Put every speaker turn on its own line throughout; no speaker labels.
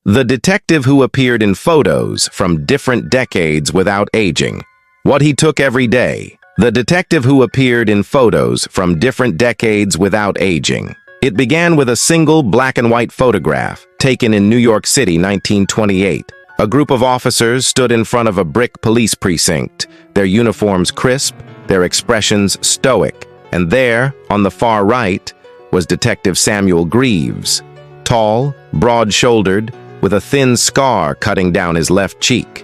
The detective who appeared in photos from different decades without aging. What he took every day. The detective who appeared in photos from different decades without aging. It began with a single black and white photograph taken in New York City, 1928. A group of officers stood in front of a brick police precinct, their uniforms crisp, their expressions stoic. And there, on the far right, was Detective Samuel Greaves. Tall, broad-shouldered, with a thin scar cutting down his left cheek.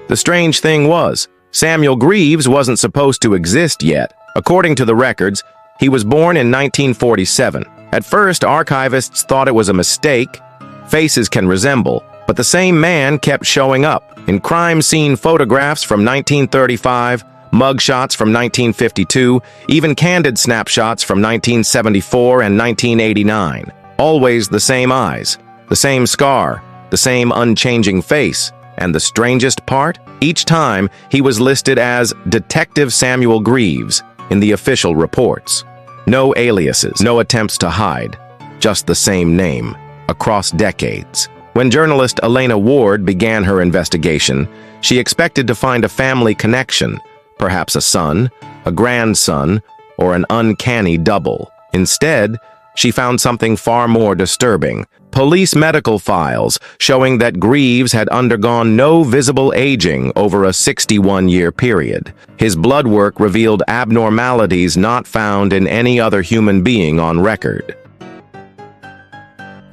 The strange thing was, Samuel Greaves wasn't supposed to exist yet. According to the records, he was born in 1947. At first, archivists thought it was a mistake. Faces can resemble, but the same man kept showing up in crime scene photographs from 1935, mugshots from 1952, even candid snapshots from 1974 and 1989. Always the same eyes, the same scar, the same unchanging face, and the strangest part? Each time, he was listed as Detective Samuel Greaves in the official reports. No aliases, no attempts to hide, just the same name, across decades. When journalist Elena Ward began her investigation, she expected to find a family connection, perhaps a son, a grandson, or an uncanny double. Instead, she found something far more disturbing. Police medical files showing that Greaves had undergone no visible aging over a 61-year period. His blood work revealed abnormalities not found in any other human being on record.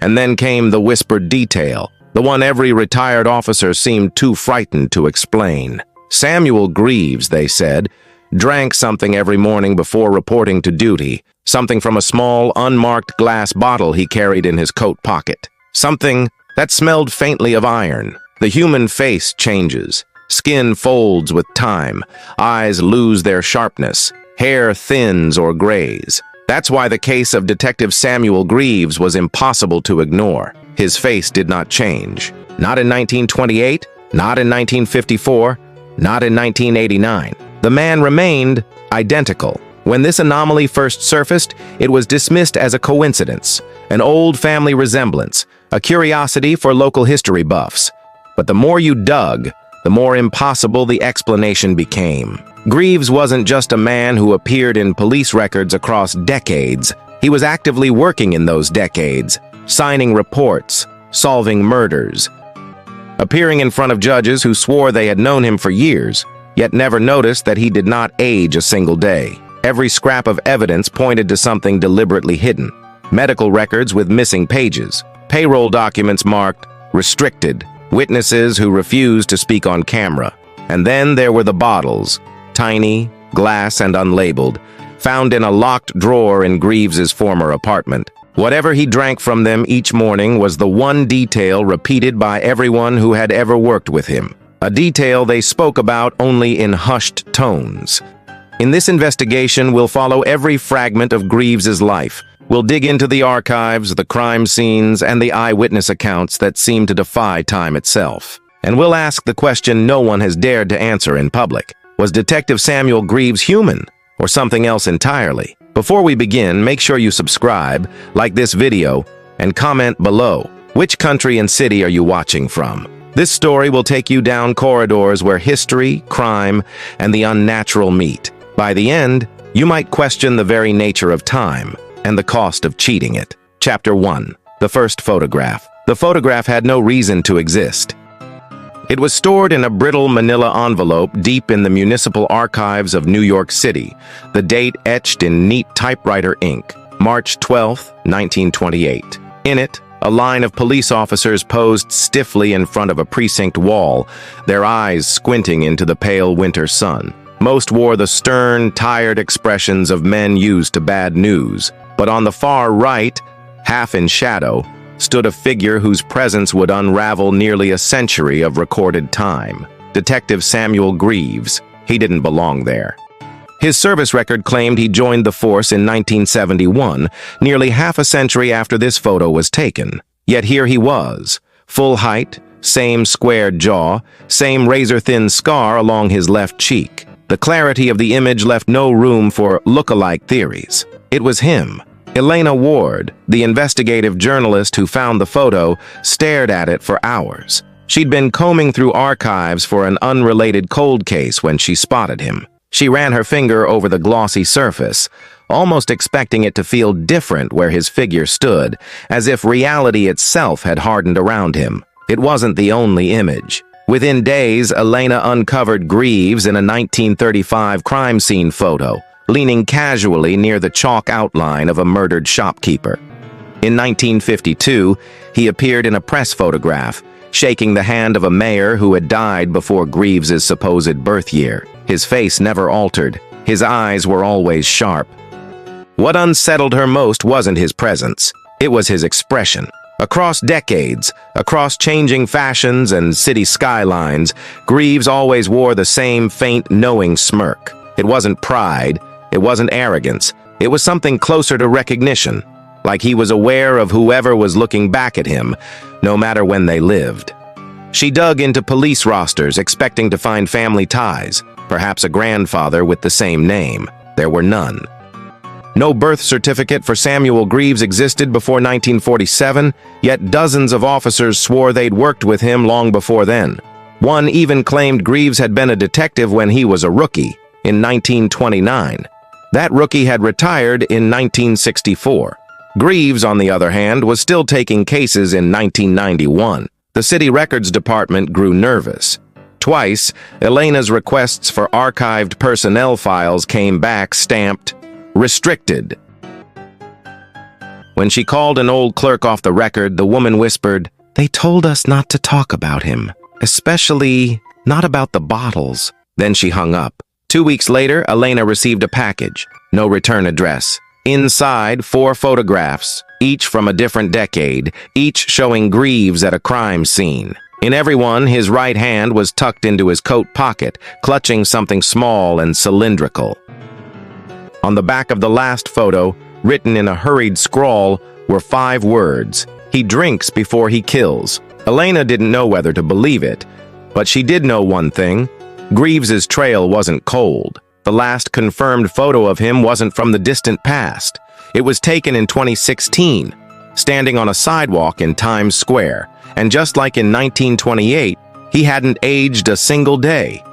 And then came the whispered detail, the one every retired officer seemed too frightened to explain. Samuel Greaves, they said, drank something every morning before reporting to duty. Something from a small, unmarked glass bottle he carried in his coat pocket. Something that smelled faintly of iron. The human face changes. Skin folds with time. Eyes lose their sharpness. Hair thins or grays. That's why the case of Detective Samuel Greaves was impossible to ignore. His face did not change. Not in 1928, not in 1954, not in 1989. The man remained identical. When this anomaly first surfaced, it was dismissed as a coincidence, an old family resemblance, a curiosity for local history buffs. But the more you dug, the more impossible the explanation became. Greaves wasn't just a man who appeared in police records across decades. He was actively working in those decades, signing reports, solving murders, appearing in front of judges who swore they had known him for years, yet never noticed that he did not age a single day. Every scrap of evidence pointed to something deliberately hidden. Medical records with missing pages, payroll documents marked restricted, witnesses who refused to speak on camera. And then there were the bottles, tiny, glass and unlabeled, found in a locked drawer in Greaves's former apartment. Whatever he drank from them each morning was the one detail repeated by everyone who had ever worked with him. A detail they spoke about only in hushed tones. In this investigation, we'll follow every fragment of Greaves's life. We'll dig into the archives, the crime scenes, and the eyewitness accounts that seem to defy time itself. And we'll ask the question no one has dared to answer in public. Was Detective Samuel Greaves human, or something else entirely? Before we begin, make sure you subscribe, like this video, and comment below. Which country and city are you watching from? This story will take you down corridors where history, crime, and the unnatural meet. By the end, you might question the very nature of time and the cost of cheating it. Chapter 1. The first photograph. The photograph had no reason to exist. It was stored in a brittle manila envelope deep in the municipal archives of New York City, the date etched in neat typewriter ink, March 12, 1928. In it, a line of police officers posed stiffly in front of a precinct wall, their eyes squinting into the pale winter sun. Most wore the stern, tired expressions of men used to bad news, but on the far right, half in shadow, stood a figure whose presence would unravel nearly a century of recorded time. Detective Samuel Greaves. He didn't belong there. His service record claimed he joined the force in 1971, nearly half a century after this photo was taken. Yet here he was, full height, same squared jaw, same razor-thin scar along his left cheek. The clarity of the image left no room for look-alike theories. It was him, Elena Ward, the investigative journalist who found the photo, stared at it for hours. She'd been combing through archives for an unrelated cold case when she spotted him. She ran her finger over the glossy surface, almost expecting it to feel different where his figure stood, as if reality itself had hardened around him. It wasn't the only image. Within days, Elena uncovered Greaves in a 1935 crime scene photo, leaning casually near the chalk outline of a murdered shopkeeper. In 1952, he appeared in a press photograph, shaking the hand of a mayor who had died before Greaves's supposed birth year. His face never altered. His eyes were always sharp. What unsettled her most wasn't his presence. It was his expression. Across decades, across changing fashions and city skylines, Greaves always wore the same faint, knowing smirk. It wasn't pride. It wasn't arrogance. It was something closer to recognition, like he was aware of whoever was looking back at him, no matter when they lived. She dug into police rosters, expecting to find family ties, perhaps a grandfather with the same name. There were none. No birth certificate for Samuel Greaves existed before 1947, yet dozens of officers swore they'd worked with him long before then. One even claimed Greaves had been a detective when he was a rookie, in 1929. That rookie had retired in 1964. Greaves, on the other hand, was still taking cases in 1991. The city records department grew nervous. Twice, Elena's requests for archived personnel files came back stamped restricted. When she called an old clerk off the record, the woman whispered, "They told us not to talk about him, especially not about the bottles." Then she hung up. 2 weeks later, Elena received a package. No return address. Inside, 4 photographs, each from a different decade, each showing Greaves at a crime scene. In every one, his right hand was tucked into his coat pocket, clutching something small and cylindrical. On the back of the last photo, written in a hurried scrawl, were 5 words: "He drinks before he kills." Elena didn't know whether to believe it, but she did know one thing. Greaves's trail wasn't cold. The last confirmed photo of him wasn't from the distant past. It was taken in 2016, standing on a sidewalk in Times Square, and just like in 1928, he hadn't aged a single day.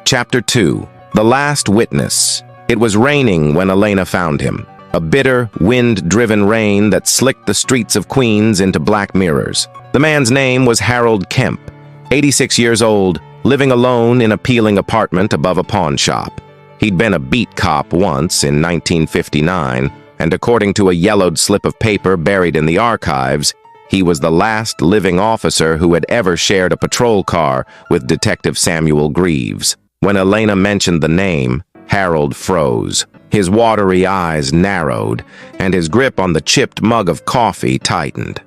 Chapter 2. The Last Witness. It was raining when Elena found him. A bitter, wind-driven rain that slicked the streets of Queens into black mirrors. The man's name was Harold Kemp, 86 years old, living alone in a peeling apartment above a pawn shop. He'd been a beat cop once in 1959, and according to a yellowed slip of paper buried in the archives, he was the last living officer who had ever shared a patrol car with Detective Samuel Greaves. When Elena mentioned the name, Harold froze. His watery eyes narrowed, and his grip on the chipped mug of coffee tightened.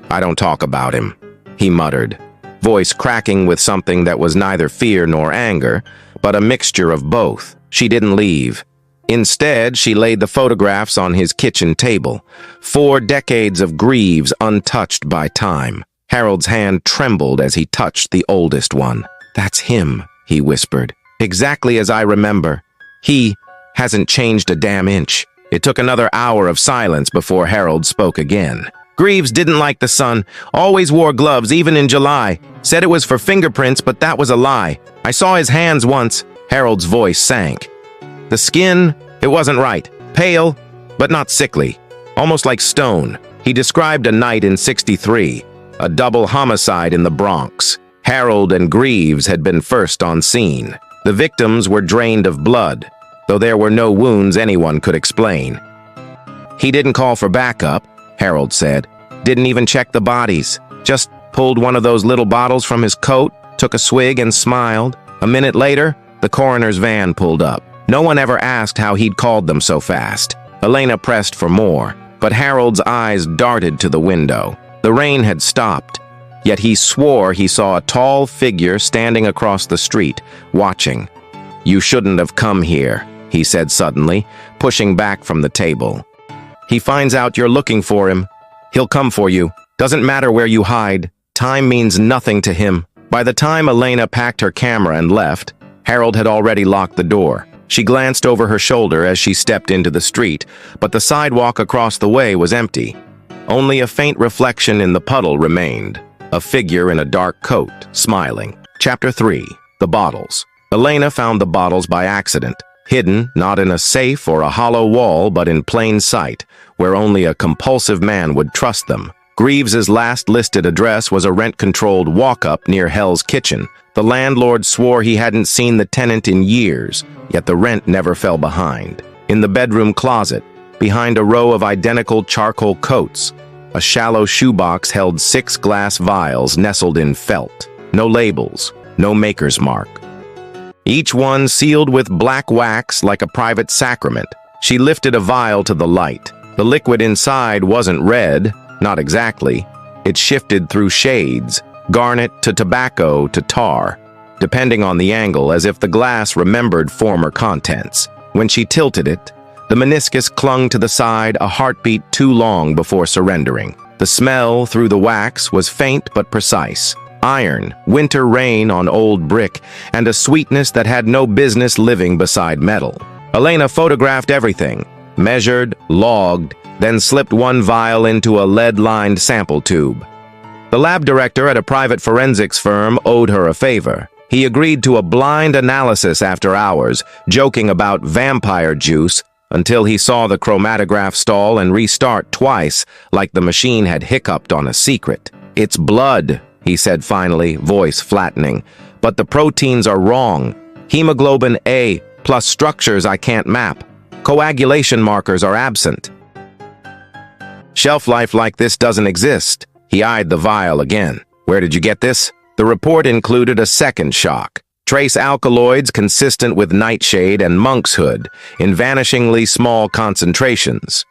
"I don't talk about him," he muttered, voice cracking with something that was neither fear nor anger, but a mixture of both. She didn't leave. Instead, she laid the photographs on his kitchen table. 4 decades of Greaves untouched by time. Harold's hand trembled as he touched the oldest one. "That's him," he whispered. "Exactly as I remember. He hasn't changed a damn inch." It took another hour of silence before Harold spoke again. "Greaves didn't like the sun, always wore gloves even in July. Said it was for fingerprints, but that was a lie. I saw his hands once." Harold's voice sank. "The skin, it wasn't right. Pale, but not sickly. Almost like stone." He described a night in '63, a double homicide in the Bronx. Harold and Greaves had been first on scene. The victims were drained of blood, though there were no wounds anyone could explain. "He didn't call for backup," Harold said. "Didn't even check the bodies. Just pulled one of those little bottles from his coat, took a swig and smiled. A minute later, the coroner's van pulled up. No one ever asked how he'd called them so fast." Elena pressed for more, but Harold's eyes darted to the window. The rain had stopped, yet he swore he saw a tall figure standing across the street, watching. "You shouldn't have come here," he said suddenly, pushing back from the table. "He finds out you're looking for him. He'll come for you. Doesn't matter where you hide. Time means nothing to him." By the time Elena packed her camera and left, Harold had already locked the door. She glanced over her shoulder as she stepped into the street, but the sidewalk across the way was empty. Only a faint reflection in the puddle remained, a figure in a dark coat, smiling. Chapter 3. The Bottles. Elena found the bottles by accident, hidden not in a safe or a hollow wall but in plain sight, where only a compulsive man would trust them. Greaves's last listed address was a rent-controlled walk-up near Hell's Kitchen. The landlord swore he hadn't seen the tenant in years, yet the rent never fell behind. In the bedroom closet, behind a row of identical charcoal coats, a shallow shoebox held 6 glass vials nestled in felt. No labels, no maker's mark. Each one sealed with black wax like a private sacrament. She lifted a vial to the light. The liquid inside wasn't red, not exactly. It shifted through shades, garnet to tobacco to tar, depending on the angle, as if the glass remembered former contents. When she tilted it, the meniscus clung to the side a heartbeat too long before surrendering. The smell through the wax was faint but precise. Iron, winter rain on old brick, and a sweetness that had no business living beside metal. Elena photographed everything, measured, logged, then slipped one vial into a lead-lined sample tube. The lab director at a private forensics firm owed her a favor. He agreed to a blind analysis after hours, joking about vampire juice, until he saw the chromatograph stall and restart twice, like the machine had hiccuped on a secret. "It's blood," he said finally, voice flattening. "But the proteins are wrong. Hemoglobin A plus structures I can't map. Coagulation markers are absent. Shelf life like this doesn't exist." He eyed the vial again. "Where did you get this?" The report included a second shock. Trace alkaloids consistent with nightshade and monkshood in vanishingly small concentrations.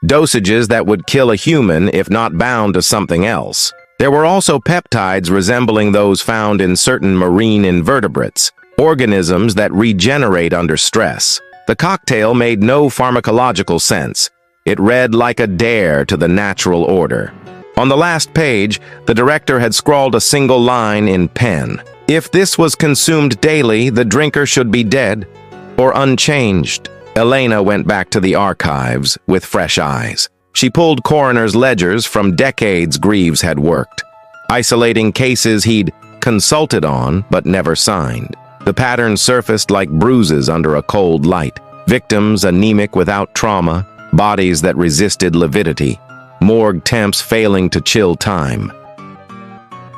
Dosages that would kill a human if not bound to something else. There were also peptides resembling those found in certain marine invertebrates, organisms that regenerate under stress. The cocktail made no pharmacological sense. It read like a dare to the natural order. On the last page, the director had scrawled a single line in pen. If this was consumed daily, the drinker should be dead or unchanged. Elena went back to the archives with fresh eyes. She pulled coroner's ledgers from decades Greaves had worked, isolating cases he'd consulted on but never signed. The pattern surfaced like bruises under a cold light. Victims anemic without trauma, bodies that resisted lividity, morgue temps failing to chill time.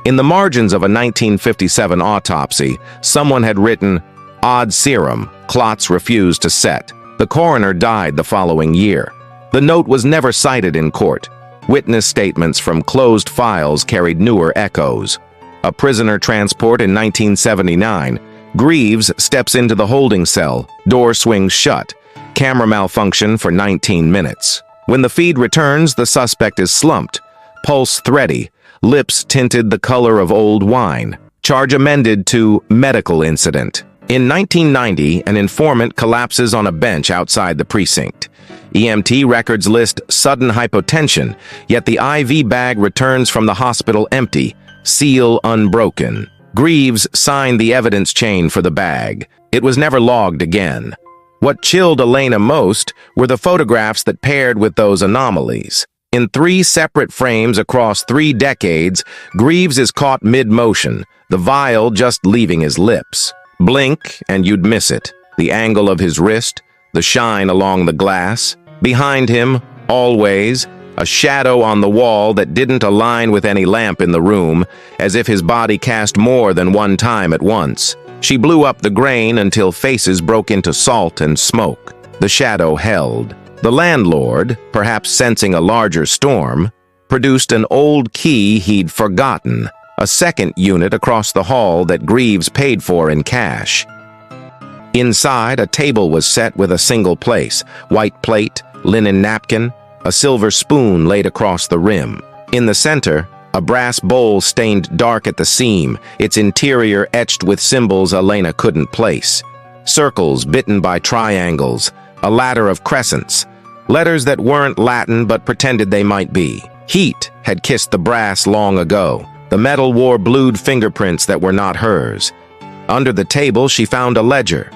In the margins of a 1957 autopsy, someone had written, "Odd serum, clots refused to set." The coroner died the following year. The note was never cited in court. Witness statements from closed files carried newer echoes. A prisoner transport in 1979. Greaves steps into the holding cell, door swings shut. Camera malfunction for 19 minutes. When the feed returns, the suspect is slumped, pulse thready, lips tinted the color of old wine. Charge amended to medical incident. In 1990, an informant collapses on a bench outside the precinct. EMT records list sudden hypotension, yet the IV bag returns from the hospital empty, seal unbroken. Greaves signed the evidence chain for the bag. It was never logged again. What chilled Elena most were the photographs that paired with those anomalies. In 3 separate frames across 3 decades, Greaves is caught mid-motion, the vial just leaving his lips. Blink and you'd miss it. The angle of his wrist, the shine along the glass. Behind him, always, a shadow on the wall that didn't align with any lamp in the room, as if his body cast more than one time at once. She blew up the grain until faces broke into salt and smoke. The shadow held. The landlord, perhaps sensing a larger storm, produced an old key he'd forgotten, a second unit across the hall that Greaves paid for in cash. Inside, a table was set with a single place, white plate, linen napkin, a silver spoon laid across the rim. In the center, a brass bowl stained dark at the seam, its interior etched with symbols Elena couldn't place. Circles bitten by triangles, a ladder of crescents, letters that weren't Latin but pretended they might be. Heat had kissed the brass long ago. The metal wore blued fingerprints that were not hers. Under the table, she found a ledger.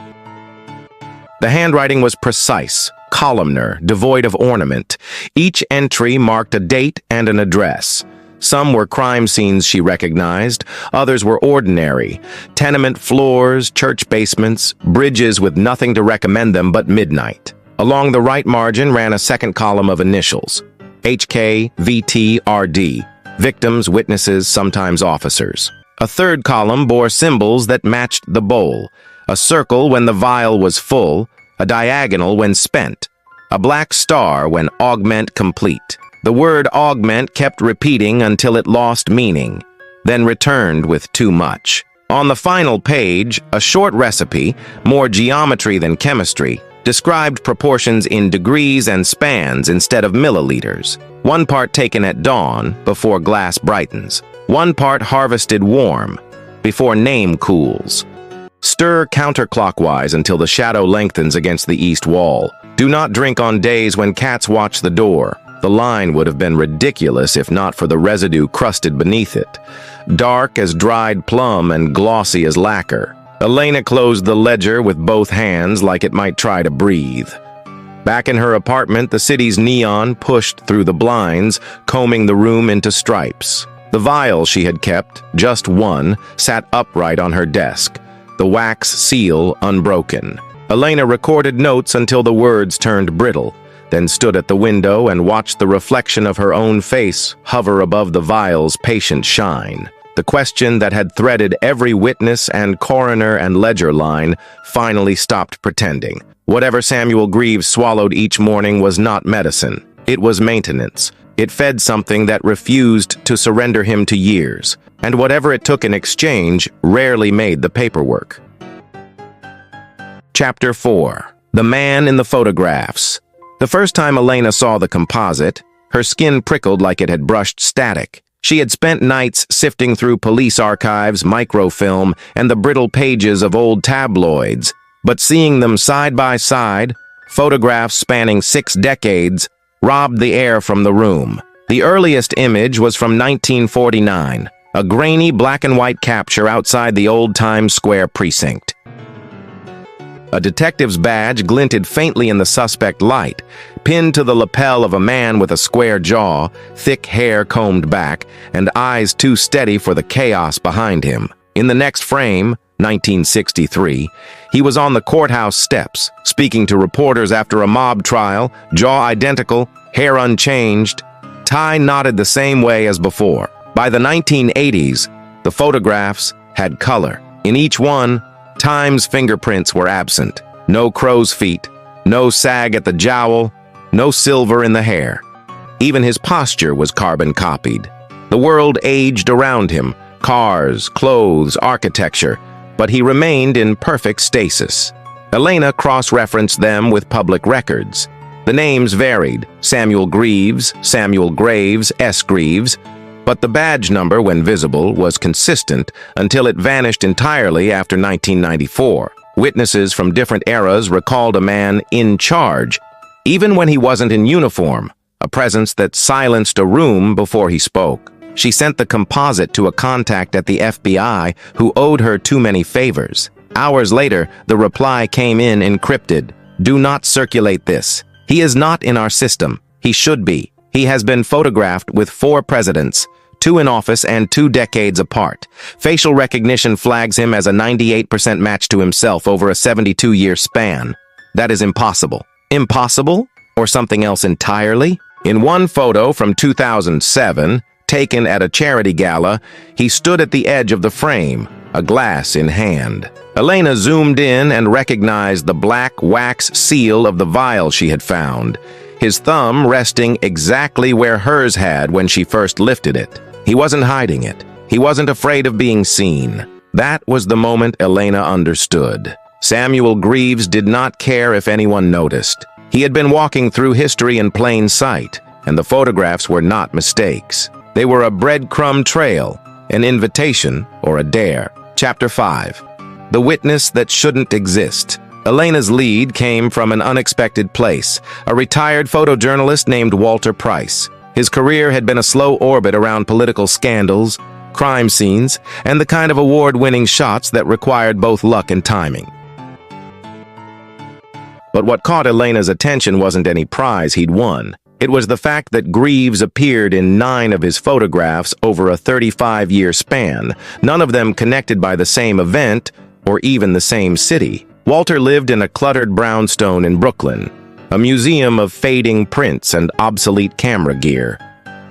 The handwriting was precise, columnar, devoid of ornament. Each entry marked a date and an address. Some were crime scenes she recognized, others were ordinary. Tenement floors, church basements, bridges with nothing to recommend them but midnight. Along the right margin ran a second column of initials: HK, VT, RD. Victims, witnesses, sometimes officers. A third column bore symbols that matched the bowl: a circle when the vial was full, a diagonal when spent, a black star when augment complete. The word augment kept repeating until it lost meaning, then returned with too much. On the final page, a short recipe, more geometry than chemistry, described proportions in degrees and spans instead of milliliters. 1 part taken at dawn, before glass brightens. 1 part harvested warm, before name cools. Stir counterclockwise until the shadow lengthens against the east wall. Do not drink on days when cats watch the door. The line would have been ridiculous if not for the residue crusted beneath it. Dark as dried plum and glossy as lacquer. Elena closed the ledger with both hands like it might try to breathe. Back in her apartment, the city's neon pushed through the blinds, combing the room into stripes. The vial she had kept, just one, sat upright on her desk, the wax seal unbroken. Elena recorded notes until the words turned brittle, then stood at the window and watched the reflection of her own face hover above the vial's patient shine. The question that had threaded every witness and coroner and ledger line finally stopped pretending. Whatever Samuel Greaves swallowed each morning was not medicine. It was maintenance. It fed something that refused to surrender him to years, and whatever it took in exchange rarely made the paperwork. Chapter 4. The Man in the Photographs. The first time Elena saw the composite, her skin prickled like it had brushed static. She had spent nights sifting through police archives, microfilm, and the brittle pages of old tabloids, but seeing them side by side, photographs spanning 6 decades, robbed the air from the room. The earliest image was from 1949, a grainy black and white capture outside the old Times Square precinct. A detective's badge glinted faintly in the suspect light, pinned to the lapel of a man with a square jaw, thick hair combed back, and eyes too steady for the chaos behind him. In the next frame, 1963, he was on the courthouse steps, speaking to reporters after a mob trial, jaw identical, hair unchanged, tie knotted the same way as before. By the 1980s, the photographs had color. In each one, Time's fingerprints were absent. No crow's feet, no sag at the jowl, no silver in the hair. Even his posture was carbon copied. The world aged around him, cars, clothes, architecture, but he remained in perfect stasis. Elena cross-referenced them with public records. The names varied: Samuel Greaves, Samuel Graves, S. Greaves, but the badge number, when visible, was consistent until it vanished entirely after 1994. Witnesses from different eras recalled a man in charge, even when he wasn't in uniform, a presence that silenced a room before he spoke. She sent the composite to a contact at the FBI who owed her too many favors. Hours later, the reply came in encrypted. "Do not circulate this. He is not in our system. He should be. He has been photographed with 4 presidents, 2 in office and 2 decades apart. Facial recognition flags him as a 98% match to himself over a 72-year span. That is impossible." Impossible? Or something else entirely? In one photo from 2007, taken at a charity gala, he stood at the edge of the frame, a glass in hand. Elena zoomed in and recognized the black wax seal of the vial she had found, his thumb resting exactly where hers had when she first lifted it. He wasn't hiding it. He wasn't afraid of being seen. That was the moment Elena understood. Samuel Greaves did not care if anyone noticed. He had been walking through history in plain sight, and the photographs were not mistakes. They were a breadcrumb trail, an invitation, or a dare. Chapter 5. The Witness That Shouldn't Exist. Elena's lead came from an unexpected place, a retired photojournalist named Walter Price. His career had been a slow orbit around political scandals, crime scenes, and the kind of award-winning shots that required both luck and timing. But what caught Elena's attention wasn't any prize he'd won. It was the fact that Greaves appeared in 9 of his photographs over a 35-year span, none of them connected by the same event or even the same city. Walter lived in a cluttered brownstone in Brooklyn, a museum of fading prints and obsolete camera gear.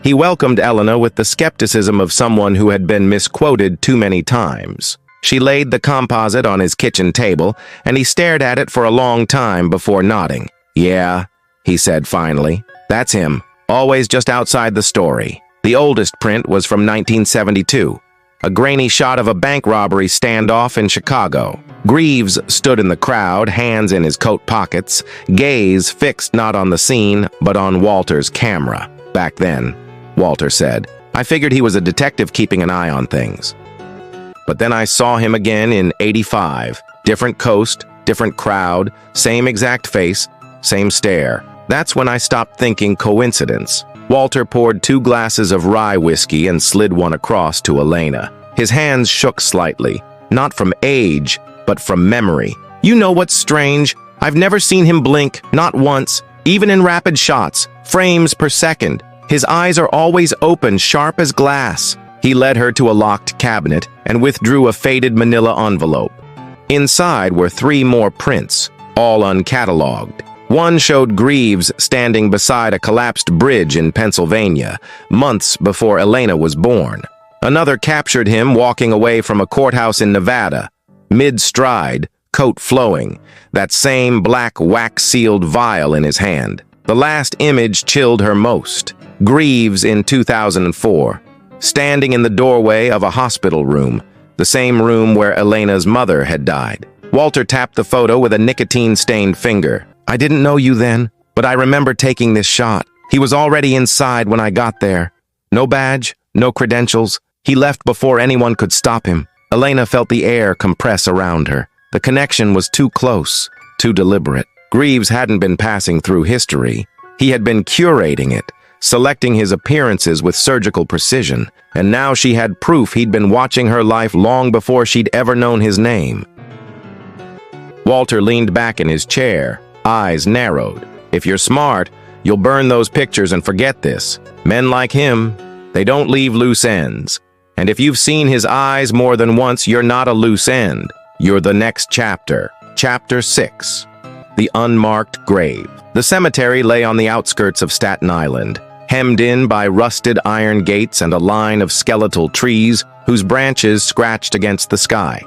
He welcomed Elena with the skepticism of someone who had been misquoted too many times. She laid the composite on his kitchen table, and he stared at it for a long time before nodding. "Yeah," he said finally. "That's him, always just outside the story." The oldest print was from 1972, a grainy shot of a bank robbery standoff in Chicago. Greaves stood in the crowd, hands in his coat pockets, gaze fixed not on the scene, but on Walter's camera. "Back then," Walter said, "I figured he was a detective keeping an eye on things. But then I saw him again in '85. Different coast, different crowd, same exact face, same stare. That's when I stopped thinking coincidence." Walter poured 2 glasses of rye whiskey and slid one across to Elena. His hands shook slightly, not from age, but from memory. "You know what's strange? I've never seen him blink, not once, even in rapid shots, frames per second. His eyes are always open, sharp as glass." He led her to a locked cabinet and withdrew a faded manila envelope. Inside were 3 more prints, all uncatalogued. One showed Greaves standing beside a collapsed bridge in Pennsylvania, months before Elena was born. Another captured him walking away from a courthouse in Nevada, mid-stride, coat flowing, that same black wax-sealed vial in his hand. The last image chilled her most. Greaves in 2004. Standing in the doorway of a hospital room, the same room where Elena's mother had died. Walter tapped the photo with a nicotine-stained finger. "I didn't know you then, but I remember taking this shot. He was already inside when I got there. No badge, no credentials. He left before anyone could stop him." Elena felt the air compress around her. The connection was too close, too deliberate. Greaves hadn't been passing through history. He had been curating it, selecting his appearances with surgical precision, and now she had proof he'd been watching her life long before she'd ever known his name. Walter leaned back in his chair, eyes narrowed. "If you're smart, you'll burn those pictures and forget this. Men like him, they don't leave loose ends. And if you've seen his eyes more than once, you're not a loose end. You're the next chapter." Chapter 6. The Unmarked Grave. The cemetery lay on the outskirts of Staten Island, hemmed in by rusted iron gates and a line of skeletal trees whose branches scratched against the sky.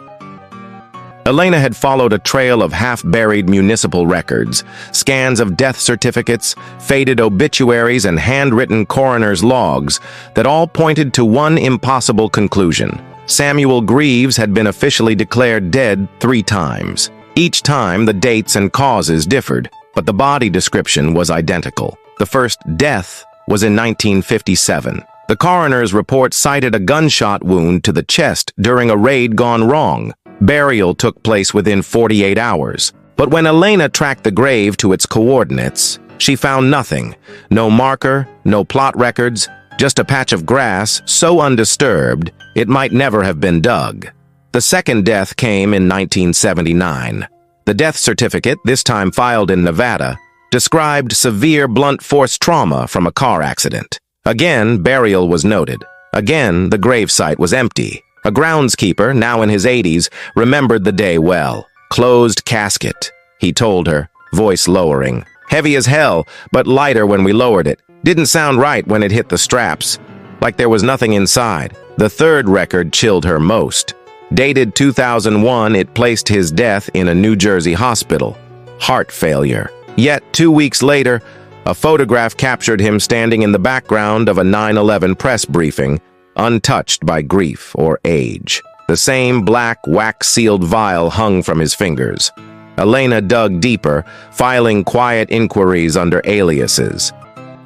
Elena had followed a trail of half-buried municipal records, scans of death certificates, faded obituaries, and handwritten coroner's logs that all pointed to one impossible conclusion. Samuel Greaves had been officially declared dead 3 times. Each time, the dates and causes differed, but the body description was identical. The first death was in 1957. The coroner's report cited a gunshot wound to the chest during a raid gone wrong. Burial took place within 48 hours. But when Elena tracked the grave to its coordinates, she found nothing. No marker, no plot records, just a patch of grass so undisturbed it might never have been dug. The second death came in 1979. The death certificate, this time filed in Nevada, described severe blunt force trauma from a car accident. Again, burial was noted. Again, the gravesite was empty. A groundskeeper, now in his 80s, remembered the day well. "Closed casket," he told her, voice lowering. "Heavy as hell, but lighter when we lowered it. Didn't sound right when it hit the straps, like there was nothing inside." The third record chilled her most. Dated 2001, it placed his death in a New Jersey hospital. Heart failure. Yet, 2 weeks later, a photograph captured him standing in the background of a 9/11 press briefing, untouched by grief or age. The same black, wax-sealed vial hung from his fingers. Elena dug deeper, filing quiet inquiries under aliases.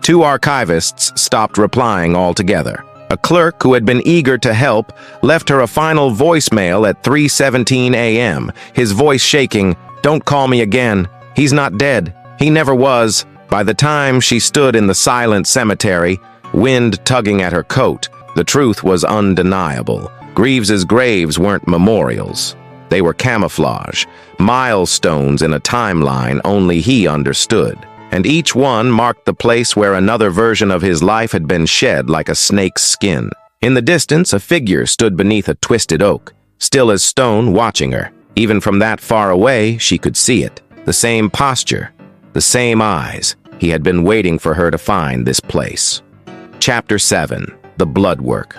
2 archivists stopped replying altogether. A clerk who had been eager to help left her a final voicemail at 3:17 a.m., his voice shaking, "Don't call me again. He's not dead. He never was." By the time she stood in the silent cemetery, wind tugging at her coat, the truth was undeniable. Greaves's graves weren't memorials. They were camouflage, milestones in a timeline only he understood, and each one marked the place where another version of his life had been shed like a snake's skin. In the distance, a figure stood beneath a twisted oak, still as stone, watching her. Even from that far away, she could see it. The same posture, the same eyes. He had been waiting for her to find this place. Chapter 7. The Blood Work.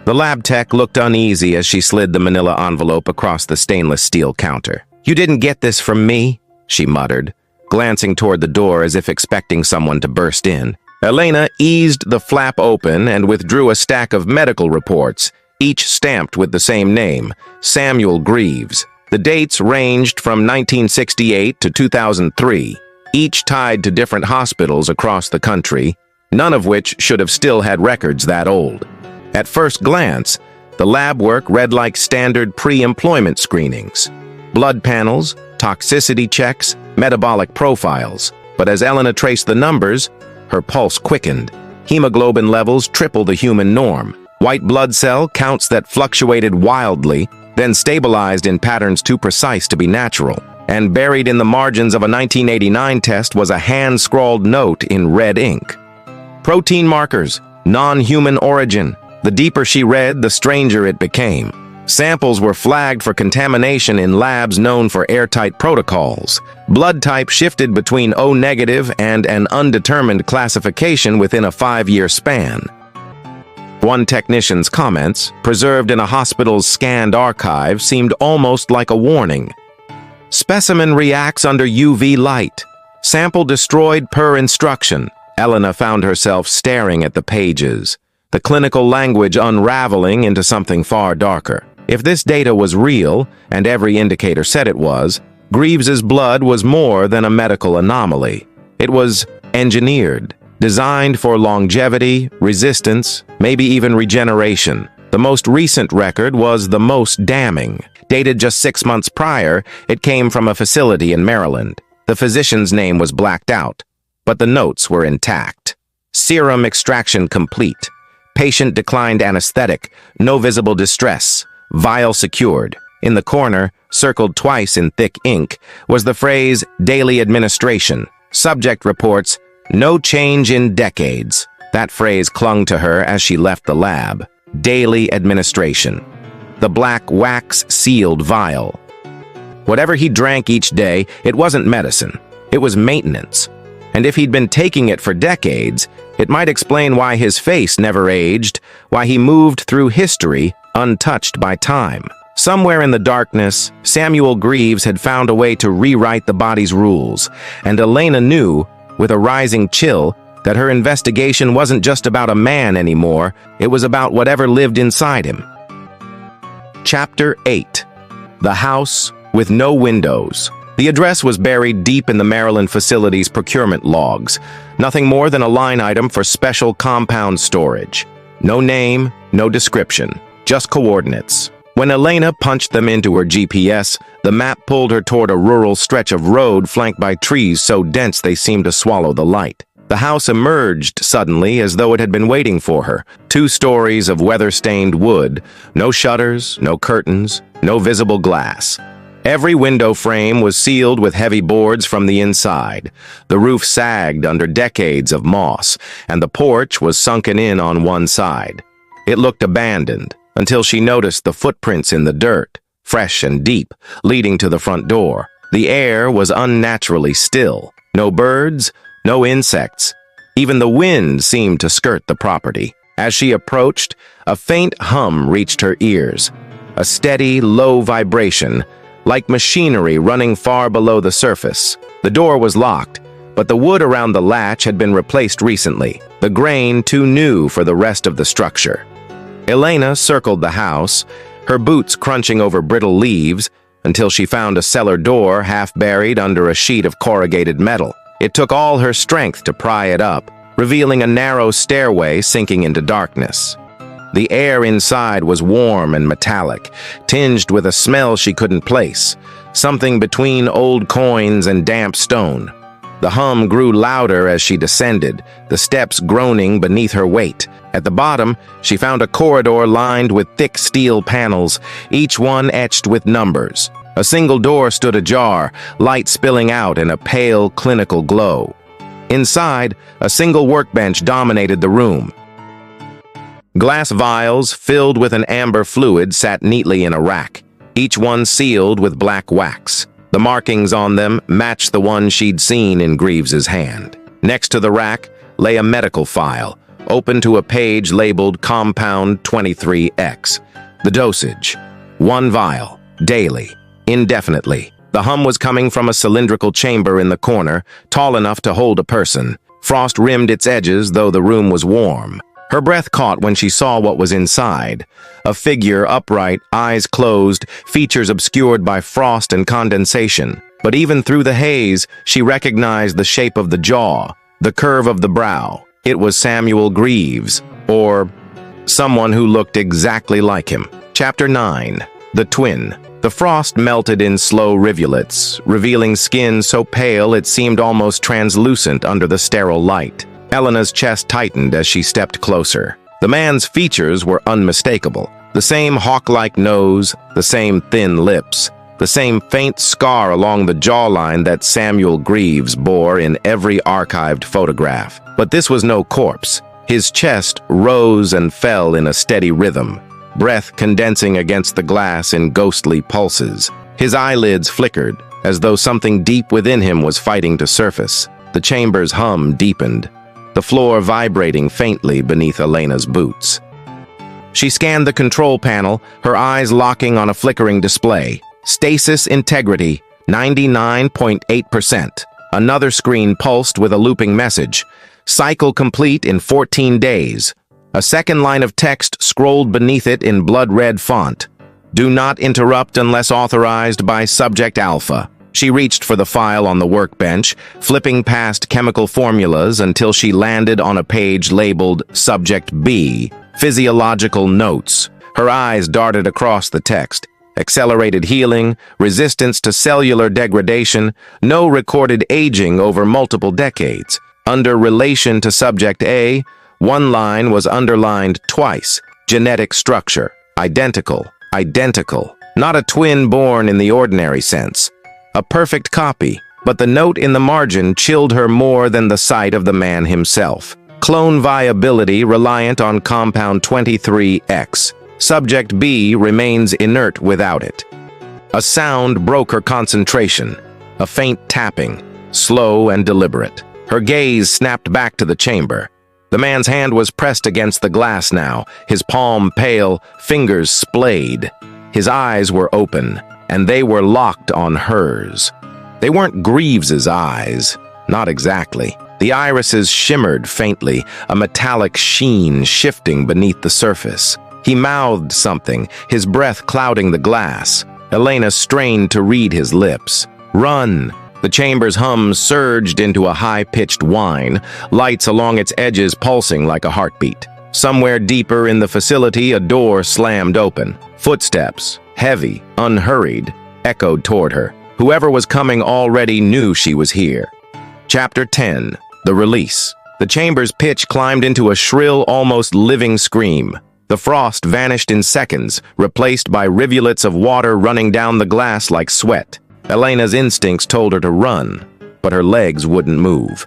The lab tech looked uneasy as she slid the manila envelope across the stainless steel counter. "You didn't get this from me," she muttered, glancing toward the door as if expecting someone to burst in. Elena eased the flap open and withdrew a stack of medical reports, each stamped with the same name, Samuel Greaves. The dates ranged from 1968 to 2003, each tied to different hospitals across the country, none of which should have still had records that old. At first glance, the lab work read like standard pre-employment screenings. Blood panels, toxicity checks, metabolic profiles. But as Elena traced the numbers, her pulse quickened. Hemoglobin levels triple the human norm. White blood cell counts that fluctuated wildly, then stabilized in patterns too precise to be natural. And buried in the margins of a 1989 test was a hand-scrawled note in red ink. Protein markers, non-human origin. The deeper she read, the stranger it became. Samples were flagged for contamination in labs known for airtight protocols. Blood type shifted between O-negative and an undetermined classification within a 5-year span. One technician's comments, preserved in a hospital's scanned archive, seemed almost like a warning. Specimen reacts under UV light. Sample destroyed per instruction. Elena found herself staring at the pages, the clinical language unraveling into something far darker. If this data was real, and every indicator said it was, Greaves's blood was more than a medical anomaly. It was engineered, designed for longevity, resistance, maybe even regeneration. The most recent record was the most damning. Dated just 6 months prior, it came from a facility in Maryland. The physician's name was blacked out, but the notes were intact. Serum extraction complete. Patient declined anesthetic, no visible distress. Vial secured. In the corner, circled twice in thick ink, was the phrase daily administration. Subject reports, no change in decades. That phrase clung to her as she left the lab. Daily administration. The black wax-sealed vial. Whatever he drank each day, it wasn't medicine. It was maintenance. And if he'd been taking it for decades, it might explain why his face never aged, why he moved through history untouched by time. Somewhere in the darkness, Samuel Greaves had found a way to rewrite the body's rules, and Elena knew, with a rising chill, that her investigation wasn't just about a man anymore, it was about whatever lived inside him. Chapter 8. The House with No Windows. The address was buried deep in the Maryland facility's procurement logs, nothing more than a line item for special compound storage. No name, no description. Just coordinates. When Elena punched them into her GPS, the map pulled her toward a rural stretch of road flanked by trees so dense they seemed to swallow the light. The house emerged suddenly as though it had been waiting for her. 2 stories of weather-stained wood, no shutters, no curtains, no visible glass. Every window frame was sealed with heavy boards from the inside. The roof sagged under decades of moss, and the porch was sunken in on one side. It looked abandoned, until she noticed the footprints in the dirt, fresh and deep, leading to the front door. The air was unnaturally still. No birds, no insects. Even the wind seemed to skirt the property. As she approached, a faint hum reached her ears. A steady, low vibration, like machinery running far below the surface. The door was locked, but the wood around the latch had been replaced recently, the grain too new for the rest of the structure. Elena circled the house, her boots crunching over brittle leaves, until she found a cellar door half buried under a sheet of corrugated metal. It took all her strength to pry it up, revealing a narrow stairway sinking into darkness. The air inside was warm and metallic, tinged with a smell she couldn't place, something between old coins and damp stone. The hum grew louder as she descended, the steps groaning beneath her weight. At the bottom, she found a corridor lined with thick steel panels, each one etched with numbers. A single door stood ajar, light spilling out in a pale, clinical glow. Inside, a single workbench dominated the room. Glass vials filled with an amber fluid sat neatly in a rack, each one sealed with black wax. The markings on them matched the one she'd seen in Greaves's hand. Next to the rack lay a medical file, open to a page labeled Compound 23X. The dosage: 1 vial, daily, indefinitely. The hum was coming from a cylindrical chamber in the corner, tall enough to hold a person. Frost rimmed its edges, though the room was warm. Her breath caught when she saw what was inside. A figure upright, eyes closed, features obscured by frost and condensation. But even through the haze, she recognized the shape of the jaw, the curve of the brow. It was Samuel Greaves, or someone who looked exactly like him. Chapter 9. The Twin. The frost melted in slow rivulets, revealing skin so pale it seemed almost translucent under the sterile light. Elena's chest tightened as she stepped closer. The man's features were unmistakable. The same hawk-like nose, the same thin lips, the same faint scar along the jawline that Samuel Greaves bore in every archived photograph. But this was no corpse. His chest rose and fell in a steady rhythm, breath condensing against the glass in ghostly pulses. His eyelids flickered, as though something deep within him was fighting to surface. The chamber's hum deepened, the floor vibrating faintly beneath Elena's boots. She scanned the control panel, her eyes locking on a flickering display. Stasis integrity, 99.8%. Another screen pulsed with a looping message. Cycle complete in 14 days. A second line of text scrolled beneath it in blood-red font. Do not interrupt unless authorized by Subject Alpha. She reached for the file on the workbench, flipping past chemical formulas until she landed on a page labeled Subject B, Physiological Notes. Her eyes darted across the text. Accelerated healing, resistance to cellular degradation, no recorded aging over multiple decades. Under relation to Subject A, one line was underlined twice. Genetic structure. Identical. Identical. Not a twin born in the ordinary sense. A perfect copy, but the note in the margin chilled her more than the sight of the man himself. Clone viability reliant on Compound 23X. Subject B remains inert without it. A sound broke her concentration. A faint tapping, slow and deliberate. Her gaze snapped back to the chamber. The man's hand was pressed against the glass now, his palm pale, fingers splayed. His eyes were open, and they were locked on hers. They weren't Greaves's eyes, not exactly. The irises shimmered faintly, a metallic sheen shifting beneath the surface. He mouthed something, his breath clouding the glass. Elena strained to read his lips. Run! The chamber's hum surged into a high-pitched whine, lights along its edges pulsing like a heartbeat. Somewhere deeper in the facility, a door slammed open. Footsteps, heavy, unhurried, echoed toward her. Whoever was coming already knew she was here. Chapter 10. The Release. The chamber's pitch climbed into a shrill, almost living scream. The frost vanished in seconds, replaced by rivulets of water running down the glass like sweat. Elena's instincts told her to run, but her legs wouldn't move.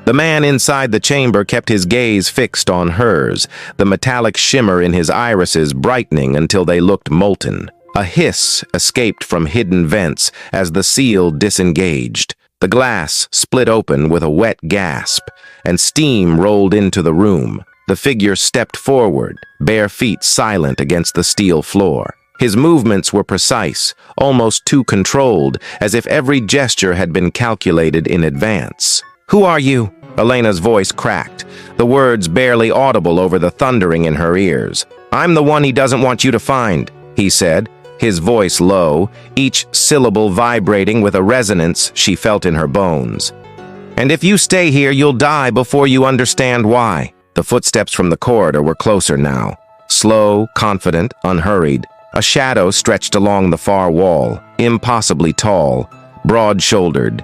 The man inside the chamber kept his gaze fixed on hers, the metallic shimmer in his irises brightening until they looked molten. A hiss escaped from hidden vents as the seal disengaged. The glass split open with a wet gasp, and steam rolled into the room. The figure stepped forward, bare feet silent against the steel floor. His movements were precise, almost too controlled, as if every gesture had been calculated in advance. "Who are you?" Elena's voice cracked, the words barely audible over the thundering in her ears. "I'm the one he doesn't want you to find," he said, his voice low, each syllable vibrating with a resonance she felt in her bones. "And if you stay here, you'll die before you understand why." The footsteps from the corridor were closer now. Slow, confident, unhurried. A shadow stretched along the far wall, impossibly tall, broad-shouldered.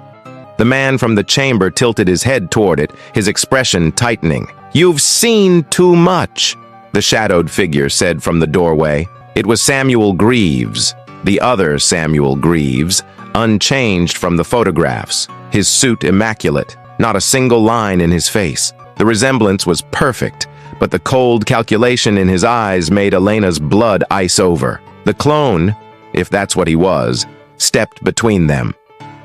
The man from the chamber tilted his head toward it, his expression tightening. "You've seen too much," the shadowed figure said from the doorway. It was Samuel Greaves, the other Samuel Greaves, unchanged from the photographs, his suit immaculate, not a single line in his face. The resemblance was perfect, but the cold calculation in his eyes made Elena's blood ice over. The clone, if that's what he was, stepped between them.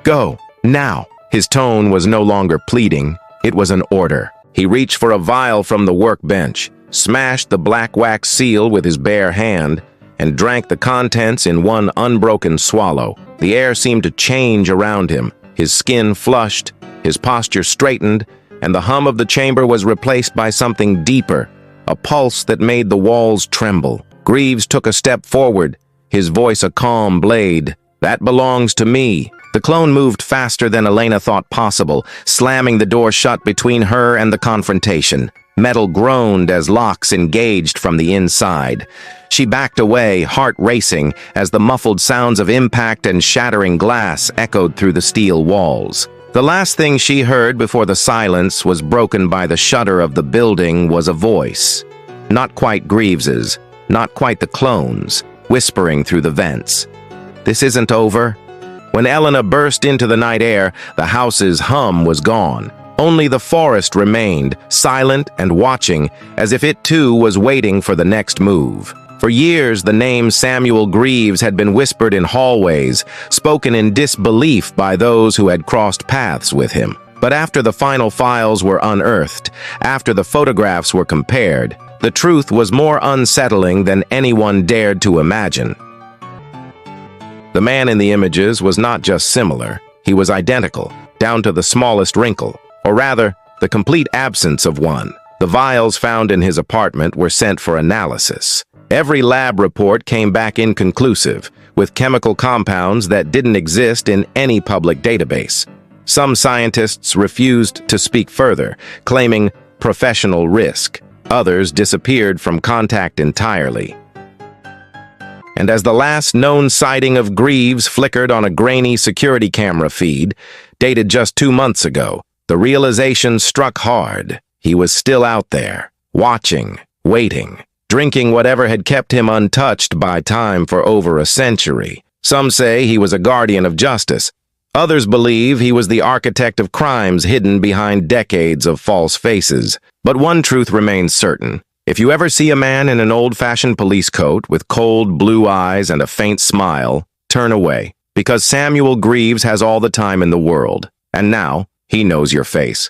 "Go, now." His tone was no longer pleading, it was an order. He reached for a vial from the workbench, smashed the black wax seal with his bare hand, and drank the contents in one unbroken swallow. The air seemed to change around him. His skin flushed, his posture straightened, and the hum of the chamber was replaced by something deeper, a pulse that made the walls tremble. Greaves took a step forward, his voice a calm blade. "That belongs to me." The clone moved faster than Elena thought possible, slamming the door shut between her and the confrontation. Metal groaned as locks engaged from the inside. She backed away, heart racing, as the muffled sounds of impact and shattering glass echoed through the steel walls. The last thing she heard before the silence was broken by the shudder of the building was a voice. Not quite Greaves's, not quite the clone's, whispering through the vents. "This isn't over." When Elena burst into the night air, the house's hum was gone. Only the forest remained, silent and watching, as if it too was waiting for the next move. For years, the name Samuel Greaves had been whispered in hallways, spoken in disbelief by those who had crossed paths with him. But after the final files were unearthed, after the photographs were compared, the truth was more unsettling than anyone dared to imagine. The man in the images was not just similar, he was identical, down to the smallest wrinkle, or rather, the complete absence of one. The vials found in his apartment were sent for analysis. Every lab report came back inconclusive, with chemical compounds that didn't exist in any public database. Some scientists refused to speak further, claiming professional risk. Others disappeared from contact entirely. And as the last known sighting of Greaves flickered on a grainy security camera feed, dated just 2 months ago, the realization struck hard. He was still out there, watching, waiting, drinking whatever had kept him untouched by time for over a century. Some say he was a guardian of justice. Others believe he was the architect of crimes hidden behind decades of false faces. But one truth remains certain. If you ever see a man in an old-fashioned police coat with cold blue eyes and a faint smile, turn away, because Samuel Greaves has all the time in the world, and now he knows your face.